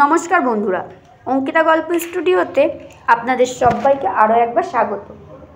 নমস্কার বন্ধুরা, অঙ্কিতা গল্প স্টুডিওতে আপনাদের সবাইকে আরও একবার স্বাগত।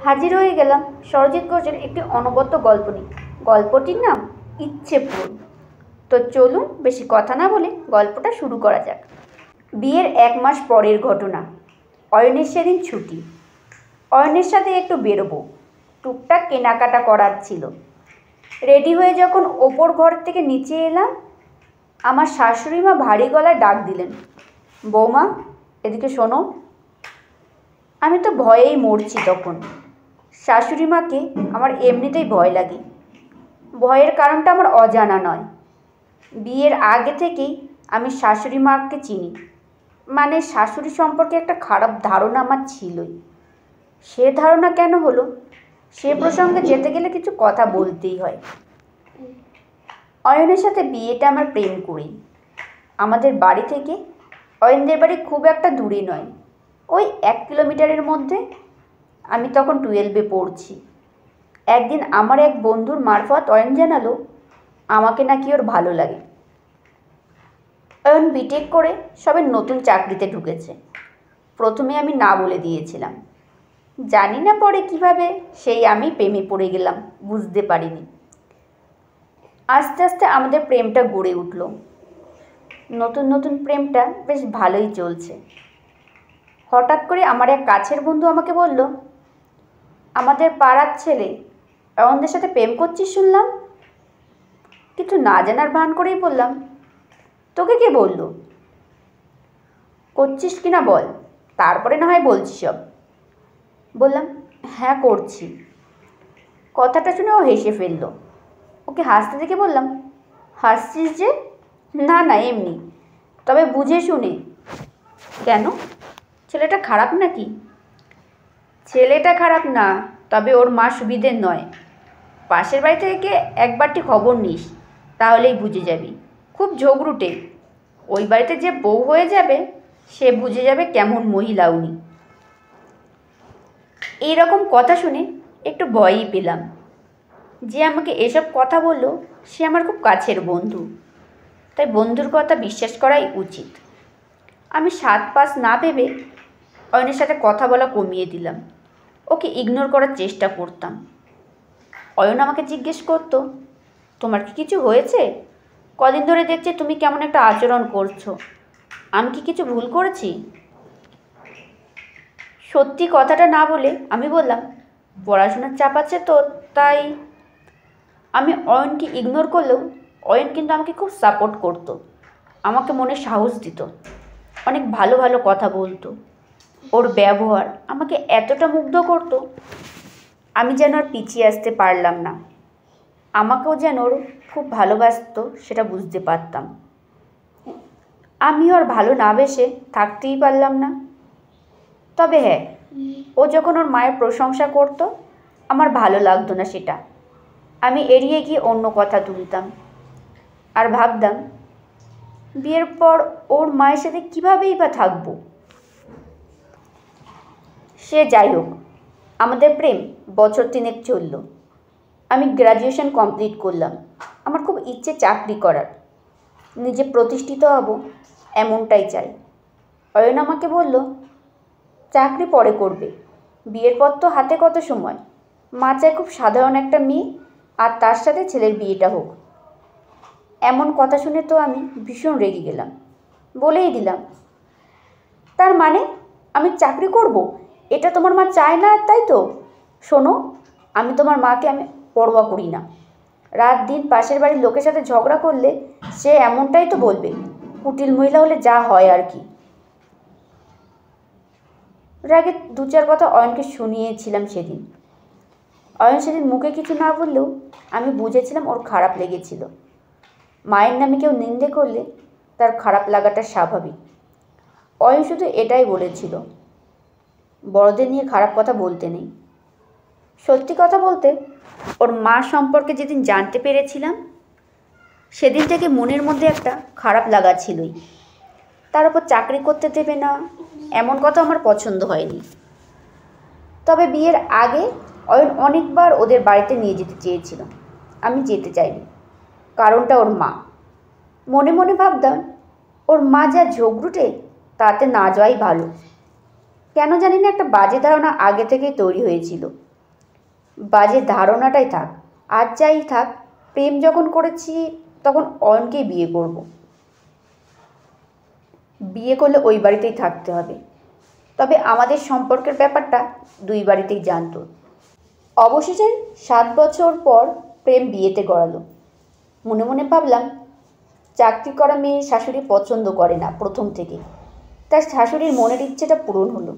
হাজির হয়ে গেলাম সরজিৎ ঘোষের একটি অনবদ্য গল্প নিয়ে। গল্পটির নাম ইচ্ছে পূরণ। তো চলুন বেশি কথা না বলে গল্পটা শুরু করা যাক। বিয়ের 1 মাস পরের ঘটনা। অয়নের সেদিন ছুটি। অয়নের সাথে একটু বেরোবো, টুকটাক কেনাকাটা করার ছিল। রেডি হয়ে যখন ওপর ঘর থেকে নিচে এলাম, আমার শাশুড়ি মা ভারী গলায় ডাক দিলেন, বৌমা এদিকে শোনো। আমি তো ভয়েই মরছি তখন। শাশুড়ি মাকে আমার এমনিতেই ভয় লাগে। ভয়ের কারণটা আমার অজানা নয়। বিয়ের আগে থেকেই আমি শাশুড়ি মাকে চিনি, মানে শাশুড়ি সম্পর্কে একটা খারাপ ধারণা আমার ছিলই। সে ধারণা কেন হলো সে প্রসঙ্গে যেতে গেলে কিছু কথা বলতেই হয়। অয়নের সাথে বিয়েটা আমার প্রেম করি। আমাদের বাড়ি থেকে অয়নদের বাড়ি খুব একটা দূরে নয়, ওই 1 কিলোমিটারের মধ্যে। আমি তখন 12-এ পড়ছি। একদিন আমার এক বন্ধুর মারফত অয়ন জানালো আমাকে নাকি ওর ভালো লাগে। অয়ন বিটেক করে সবে নতুন চাকরিতে ঢুকেছে। প্রথমে আমি না বলে দিয়েছিলাম। জানি না পরে কিভাবে সেই আমি প্রেমে পড়ে গেলাম, বুঝতে পারিনি। আস্তে আস্তে আমাদের প্রেমটা গড়ে উঠল। নতুন নতুন প্রেমটা বেশ ভালোই চলছে। হঠাৎ করে আমার এক কাছের বন্ধু আমাকে বলল, আমাদের পাড়ার ছেলে অয়নদের সাথে প্রেম করছিস শুনলাম। কিছু না জানার ভান করেই বললাম, তোকে কে বলল? করছিস কিনা বল, তারপরে না হয় বলছি সব। বললাম, হ্যাঁ করছি। কথাটা শুনে ও হেসে ফেলল। ওকে হাসতে দেখে বললাম, হাসছিস যে? না না এমনি, তবে বুঝে শুনে। কেন, ছেলেটা খারাপ নাকি? ছেলেটা খারাপ না, তবে ওর মা সুবিধের নয়। পাশের বাড়ি থেকে একবারটি খবর নিস, তাহলেই বুঝে যাবি। খুব ঝগড়ুটে। ওই বাড়িতে যে বউ হয়ে যাবে সে বুঝে যাবে কেমন মহিলা উনি। এইরকম কথা শুনে একটু ভয়ই পেলাম। যে আমাকে এসব কথা বলল সে আমার খুব কাছের বন্ধু, তাই বন্ধুর কথা বিশ্বাস করাই উচিত। আমি 7-5 না ভেবে অয়নের সাথে কথা বলা কমিয়ে দিলাম। ওকে ইগনোর করার চেষ্টা করতাম। অয়ন আমাকে জিজ্ঞেস করতো, তোমার কি কিছু হয়েছে? কদিন ধরে দেখছি তুমি কেমন একটা আচরণ করছো। আমি কি কিছু ভুল করেছি? সত্যি কথাটা না বলে আমি বললাম, পড়াশোনার চাপ আছে তো তাই। আমি অয়নকে ইগনোর করলেও অয়ন কিন্তু আমাকে খুব সাপোর্ট করতো, আমাকে মনে সাহস দিত, অনেক ভালো ভালো কথা বলতো। ওর ব্যবহার আমাকে এতটা মুগ্ধ করতো, আমি যেন আর পিছিয়ে আসতে পারলাম না। আমাকেও যেন ওর খুব ভালোবাসতো সেটা বুঝতে পারতাম। আমি ওর ভালো না বেসে থাকতেই পারলাম না। তবে হ্যাঁ, ও যখন ওর মায়ের প্রশংসা করতো আমার ভালো লাগতো না সেটা। আমি এড়িয়ে গিয়ে অন্য কথা তুলতাম আর ভাবতাম বিয়ের পর ওর মায়ের সাথে কীভাবেই বা থাকবো। সে যাই হোক, আমাদের প্রেম বছর 3 চলল। আমি গ্র্যাজুয়েশন কমপ্লিট করলাম। আমার খুব ইচ্ছে চাকরি করার, নিজে প্রতিষ্ঠিত হব এমনটাই চাই। অয়ন আমাকে বলল, চাকরি পরে করবে, বিয়ের পর তো হাতে কত সময়। মা চায় খুব সাধারণ একটা মেয়ে, আর তার সাথে ছেলের বিয়েটা হোক। এমন কথা শুনে তো আমি ভীষণ রেগে গেলাম। বলেই দিলাম, তার মানে আমি চাকরি করব এটা তোমার মা চায় না, তাই তো? শোনো, আমি তোমার মাকে আমি পরোয়া করি না। রাত দিন পাশের বাড়ির লোকের সাথে ঝগড়া করলে সে এমনটাই তো বলবে, কুটিল মহিলা হলে যা হয় আর কি। রাগে 2-4 কথা অয়নকে শুনিয়েছিলাম সেদিন। অয়ন সেদিন মুখে কিছু না বললেও আমি বুঝেছিলাম ওর খারাপ লেগেছিল। মায়ের নামে কেউ নিন্দে করলে তার খারাপ লাগাটা স্বাভাবিক। অয়ন শুধু এটাই বলেছিল, বড়দের নিয়ে খারাপ কথা বলতে নেই। সত্যি কথা বলতে, ওর মা সম্পর্কে যেদিন জানতে পেরেছিলাম সেদিন থেকে মনের মধ্যে একটা খারাপ লাগা ছিলই। তার উপর চাকরি করতে দেবে না, এমন কথা আমার পছন্দ হয়নি। তবে বিয়ের আগে অয়ন অনেকবার ওদের বাড়িতে নিয়ে যেতে চেয়েছিল, আমি যেতে চাইনি। কারণটা ওর মা। মনে মনে ভাবতাম ওর মা যা ঝগড়ুটে, তাতে না যাওয়াই ভালো। কেন জানি না একটা বাজে ধারণা আগে থেকেই তৈরি হয়েছিল। বাজে ধারণাটাই থাক, আর যাই থাক, প্রেম যখন করেছি তখন অয়নকেই বিয়ে করব। বিয়ে করলে ওই বাড়িতেই থাকতে হবে। তবে আমাদের সম্পর্কের ব্যাপারটা দুই বাড়িতেই জানতো। অবশেষে 7 বছর পর প্রেম বিয়েতে গড়ালো। মনে মনে ভাবলাম, চাকরি করা মেয়ে শাশুড়ি পছন্দ করে না প্রথম থেকে। তার শাশুড়ির মনের ইচ্ছেটা পূরণ হলো।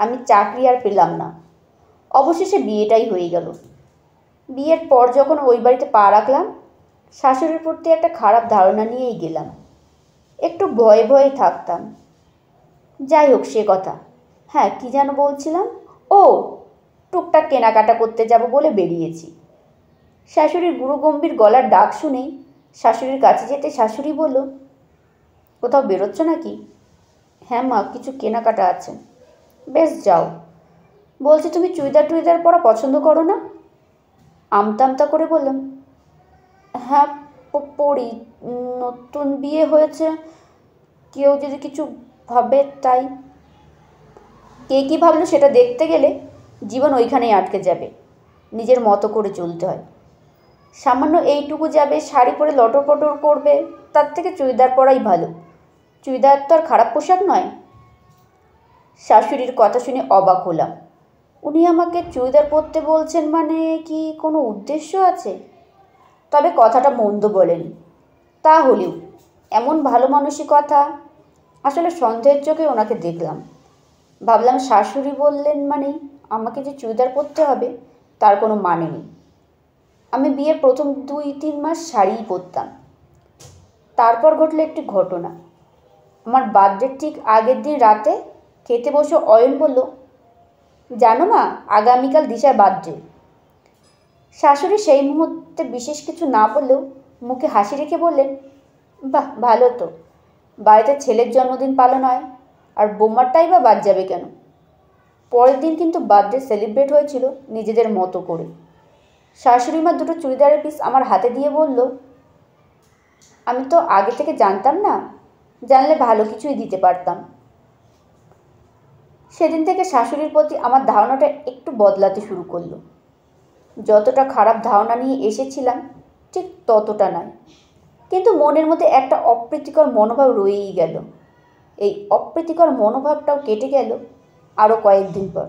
আমি চাকরি আর পেলাম না। অবশেষে বিয়েটাই হয়ে গেল। বিয়ের পর যখন ওই বাড়িতে পা রাখলাম, শাশুড়ির প্রতি একটা খারাপ ধারণা নিয়েই গেলাম। একটু ভয়ে ভয়ে থাকতাম। যাই হোক, সে কথা। হ্যাঁ, কি যেন বলছিলাম, ও টুকটাক কেনাকাটা করতে যাব বলে বেরিয়েছি। শাশুড়ির গুরুগম্ভীর গলার ডাক শুনেই শাশুড়ির কাছে যেতে শাশুড়ি বলল, কোথাও বেরোচ্ছ নাকি? হ্যাঁ মা, কিছু কেনাকাটা আছে। বেশ, যাও। বলছি, তুমি চুড়িদার টুড়িদার পরা পছন্দ করো না? আমতা আমতা করে বললাম, হ্যাঁ পরি। নতুন বিয়ে হয়েছে, কেউ যদি কিছু ভাবে তাই। কে কী ভাবলো সেটা দেখতে গেলে জীবন ওইখানেই আটকে যাবে। নিজের মতো করে চলতে হয়। সামান্য এইটুকু যাবে, শাড়ি পরে লটর পটর করবে, তার থেকে চুড়িদার পরাই ভালো। চুড়িদার তো আর খারাপ পোশাক নয়। শাশুড়ির কথা শুনে অবাক হলাম। উনি আমাকে চুড়িদার পরতে বলছেন মানে কি কোনো উদ্দেশ্য আছে? তবে কথাটা মন্দ বলেনি। তা হলেও এমন ভালো মানুষই কথা। আসলে সন্দেহের চোখে ওনাকে দেখলাম। ভাবলাম, শাশুড়ি বললেন মানেই আমাকে যে চুড়িদার পরতে হবে তার কোনো মানে নেই। আমি বিয়ের প্রথম 2-3 মাস শাড়িই পরতাম। তারপর ঘটলো একটি ঘটনা। আমার বার্থডের ঠিক আগের দিন রাতে খেতে বসে অয়ন বলল, জানো মা, আগামীকাল দিশার বার্থডে। শাশুড়ি সেই মুহূর্তে বিশেষ কিছু না বললেও মুখে হাসি রেখে বললেন, বাহ, ভালো তো। বাড়িতে ছেলের জন্মদিন পালন হয়, আর বোমারটাই বা বাদ যাবে কেন? পরের দিন কিন্তু বার্থডে সেলিব্রেট হয়েছিল নিজেদের মতো করে। শাশুড়ি মা দুটো চুড়িদারের পিস আমার হাতে দিয়ে বলল, আমি তো আগে থেকে জানতাম না, জানলে ভালো কিছুই দিতে পারতাম। সেদিন থেকে শাশুড়ির প্রতি আমার ধারণাটা একটু বদলাতে শুরু করলো। যতটা খারাপ ধারণা নিয়ে এসেছিলাম ঠিক ততটা নয়, কিন্তু মনের মধ্যে একটা অপ্রীতিকর মনোভাব রয়েই গেল। এই অপ্রীতিকর মনোভাবটাও কেটে গেল আরও কয়েকদিন পর।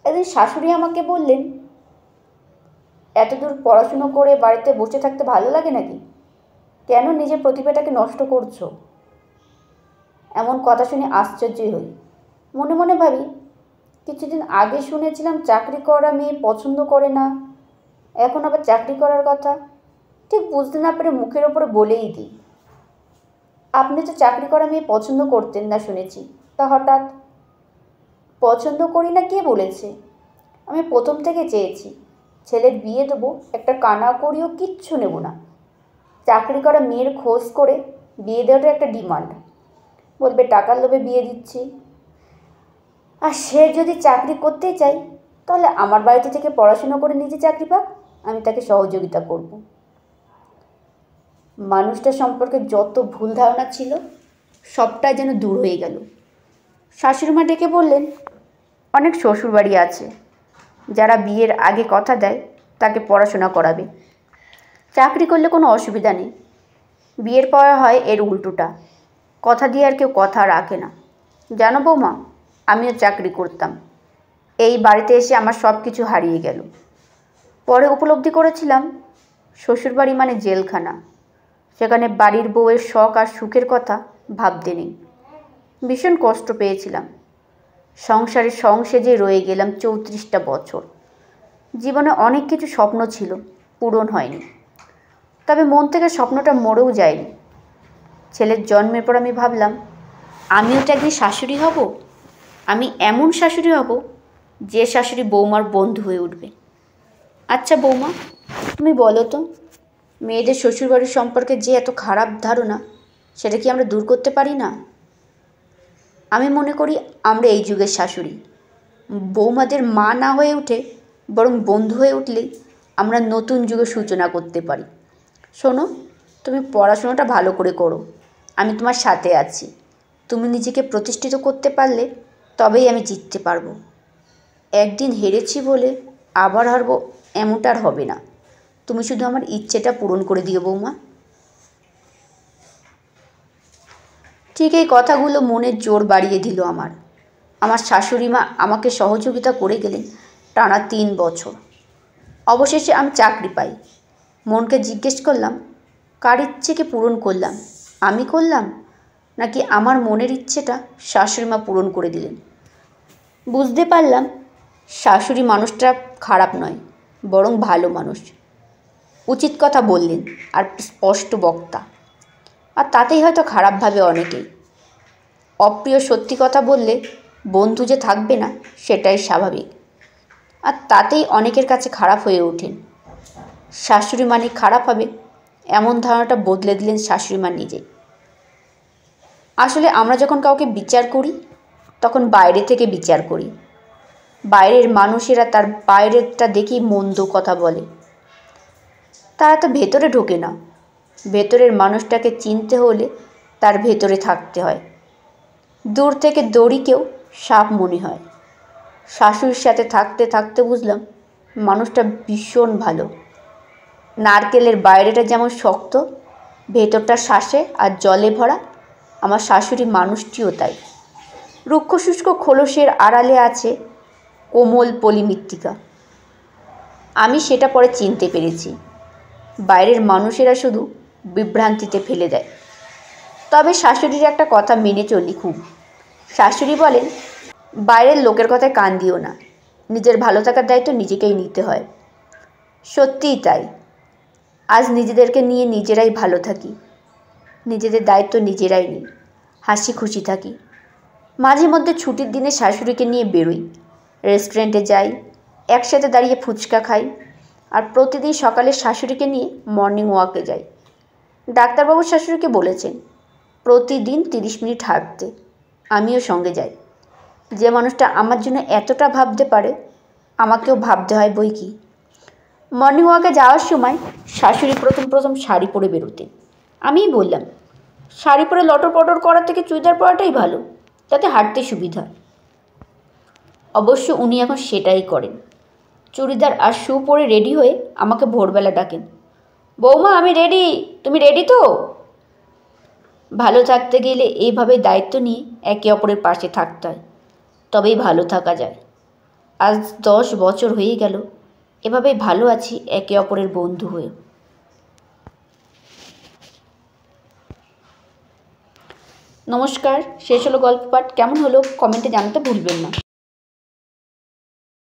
একদিন শাশুড়ি আমাকে বললেন, এতদূর পড়াশুনো করে বাড়িতে বসে থাকতে ভালো লাগে নাকি? কেন নিজের প্রতিভাটাকে নষ্ট করছো? এমন কথা শুনে আশ্চর্যই হই। মনে মনে ভাবি, কিছুদিন আগে শুনেছিলাম চাকরি করা মেয়ে পছন্দ করে না, এখন আবার চাকরি করার কথা। ঠিক বুঝতে না পেরে মুখের ওপরে বলেই দিই, আপনি তো চাকরি করা মেয়ে পছন্দ করতেন না শুনেছি, তা হঠাৎ? পছন্দ করি না কে বলেছে? আমি প্রথম থেকে চেয়েছি ছেলের বিয়ে দেবো, একটা কানা করিও কিচ্ছু নেব না। চাকরি করা মেয়ের খোঁজ করে বিয়ে দেওয়াটা একটা ডিমান্ড। বলবে টাকার লোভে বিয়ে দিচ্ছি। আর সে যদি চাকরি করতেই চাই, তাহলে আমার বাড়িতে থেকে পড়াশুনো করে নিজে চাকরি পাক, আমি তাকে সহযোগিতা করব। মানুষটা সম্পর্কে যত ভুল ধারণা ছিল সবটাই যেন দূর হয়ে গেল। শাশুড়িমা ডেকে বললেন, অনেক শ্বশুরবাড়ি আছে যারা বিয়ের আগে কথা দেয় তাকে পড়াশোনা করাবে, চাকরি করলে কোনো অসুবিধা নেই। বিয়ের পর হয় এর উল্টোটা, কথা দিয়ে আর কেউ কথা রাখে না। জানো বৌমা, আমিও চাকরি করতাম, এই বাড়িতে এসে আমার সব কিছু হারিয়ে গেল। পরে উপলব্ধি করেছিলাম শ্বশুরবাড়ি মানে জেলখানা। সেখানে বাড়ির বউয়ের শখ আর সুখের কথা ভাবতে নেই। ভীষণ কষ্ট পেয়েছিলাম। সংসারে সংসেজে রয়ে গেলাম 34টা বছর। জীবনে অনেক কিছু স্বপ্ন ছিল, পূরণ হয়নি। তবে মন থেকে স্বপ্নটা মরেও যায়নি। ছেলের জন্মের পর আমি ভাবলাম, আমিও তো একদিন শাশুড়ি হব। আমি এমন শাশুড়ি হব যে শাশুড়ি বৌমার বন্ধু হয়ে উঠবে। আচ্ছা বৌমা, তুমি বলো তো, মেয়েদের শ্বশুরবাড়ির সম্পর্কে যে এত খারাপ ধারণা, সেটা কি আমরা দূর করতে পারি না? আমি মনে করি আমরা এই যুগের শাশুড়ি। বৌমাদের মা না হয়ে উঠে বরং বন্ধু হয়ে উঠলেই আমরা নতুন যুগের সূচনা করতে পারি। শোনো, তুমি পড়াশোনাটা ভালো করে করো, আমি তোমার সাথে আছি। তুমি নিজেকে প্রতিষ্ঠিত করতে পারলে তবেই আমি জিততে পারবো। একদিন হেরেছি বলে আবার হারবো এমনটা আর হবে না। তুমি শুধু আমার ইচ্ছেটা পূরণ করে দিও বৌমা। ঠিক এই কথাগুলো মনের জোর বাড়িয়ে দিল আমার শাশুড়ি মা আমাকে সহযোগিতা করে গেলেন টানা 3 বছর। অবশেষে আমি চাকরি পাই। মনকে জিজ্ঞেস করলাম, কার ইচ্ছেকে পূরণ করলাম? আমি করলাম নাকি আমার মনের ইচ্ছেটা শাশুড়ি মা পূরণ করে দিলেন? বুঝতে পারলাম শাশুড়ি মানুষটা খারাপ নয়, বরং ভালো মানুষ। উচিত কথা বললেন আর স্পষ্ট বক্তা। আর তাতেই হয়তো খারাপ ভাবে অনেকেই। অপ্রিয় সত্যি কথা বললে বন্ধু যে থাকবে না সেটাই স্বাভাবিক। আর তাতেই অনেকের কাছে খারাপ হয়ে ওঠেন। শাশুড়ি মানে খারাপ হবে এমন ধারণাটা বদলে দিলেন শাশুড়ি মা নিজেই। আসলে আমরা যখন কাউকে বিচার করি তখন বাইরে থেকে বিচার করি। বাইরের মানুষেরা তার বাইরেরটা দেখেই মন্দ কথা বলে, তারা তো ভেতরে ঢোকে না। ভেতরের মানুষটাকে চিনতে হলে তার ভেতরে থাকতে হয়। দূর থেকে দড়িকেও সাপ মনে হয়। শাশুড়ির সাথে থাকতে থাকতে বুঝলাম মানুষটা ভীষণ ভালো। নারকেলের বাইরেটা যেমন শক্ত, ভেতরটা শ্বাসে আর জলে ভরা, আমার শাশুড়ি মানুষটিও তাই। রুক্ষ শুষ্ক খোলসের আড়ালে আছে কোমল পলিমৃত্তিকা। আমি সেটা পরে চিনতে পেরেছি। বাইরের মানুষেরা শুধু বিভ্রান্তিতে ফেলে দেয়। তবে শাশুড়ির একটা কথা মেনে চলি খুব। শাশুড়ি বলেন, বাইরের লোকের কথায় কান দিও না, নিজের ভালো থাকার দায়িত্ব নিজেকেই নিতে হয়। সত্যিই তাই। আজ নিজেদেরকে নিয়ে নিজেরাই ভালো থাকি, নিজেদের দায়িত্ব নিজেরাই নিই, হাসি খুশি থাকি। মাঝে মধ্যে ছুটির দিনে শাশুড়িকে নিয়ে বেরোই, রেস্টুরেন্টে যাই, একসাথে দাঁড়িয়ে ফুচকা খাই। আর প্রতিদিন সকালে শাশুড়িকে নিয়ে মর্নিং ওয়াকে যাই। ডাক্তারবাবু শাশুড়িকে বলেছেন প্রতিদিন 30 মিনিট হাঁটতে। আমিও সঙ্গে যাই। যে মানুষটা আমার জন্য এতটা ভাবতে পারে আমাকেও ভাবতে হয় বই কি। মর্নিং ওয়াকে যাওয়ার সময় শাশুড়ি প্রথম শাড়ি পরে বেরোতেন। আমিই বললাম, শাড়ি পরে লটর পটর করার থেকে চুড়িদার পরাটাই ভালো, তাতে হাঁটতে সুবিধা। অবশ্য উনি এখন সেটাই করেন। চুড়িদার আর শু পরে রেডি হয়ে আমাকে ভোরবেলা ডাকেন, বৌমা আমি রেডি, তুমি রেডি তো? ভালো থাকতে গেলে এইভাবে দায়িত্ব নিয়ে একে অপরের পাশে থাকতে হয়, তবেই ভালো থাকা যায়। আজ 10 বছর হয়ে গেল এভাবেই ভালো আছি একে অপরের বন্ধু হয়ে। নমস্কার, শেষ হলো গল্প পাঠ। কেমন হলো কমেন্টে জানাতে ভুলবেন না।